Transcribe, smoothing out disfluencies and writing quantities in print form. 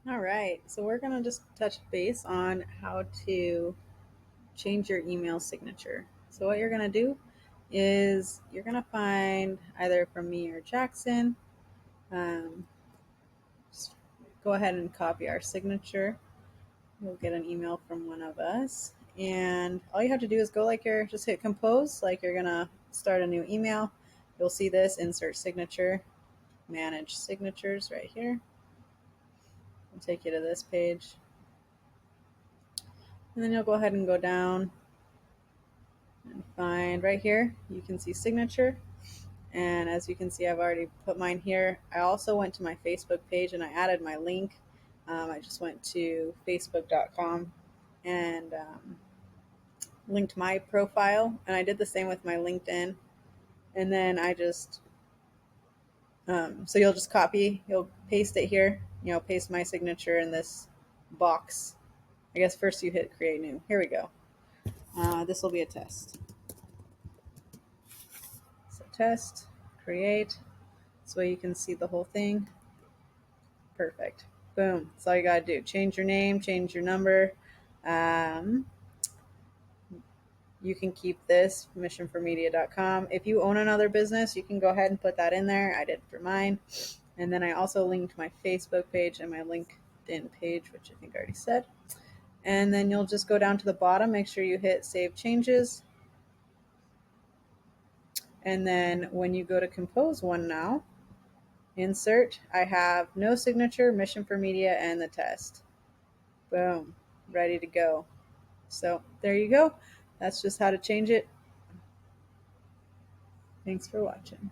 All right, so we're going to just touch base on how to change your email signature. So, what you're going to do is you're going to find either from me or Jackson, um, just go ahead and copy our signature. You'll get an email from one of us. And all you have to do is go like you're just hit compose, like you're going to start a new email. You'll see this insert signature, manage signatures right here. I'll take you to this page. And then you'll go ahead and go down and find right here, you can see signature. And as you can see, I've already put mine here. I also went to my Facebook page and I added my link. I just went to facebook.com and linked my profile. And I did the same with my LinkedIn. And then so you'll just copy, you'll paste it here, paste my signature in this box. I guess first you hit create new. Here we go. This will be a test. So test, create. This way you can see the whole thing. Perfect. Boom. That's all you got to do. Change your name, change your number. Um, you can keep this, missionformedia.com. If you own another business, you can go ahead and put that in there. I did for mine. And then I also linked my Facebook page and my LinkedIn page, which I think I already said. And then you'll just go down to the bottom, make sure you hit save changes. And then when you go to compose one now, insert, I have no signature, mission for media, and the test. Boom, ready to go. So there you go. That's just how to change it. Thanks for watching.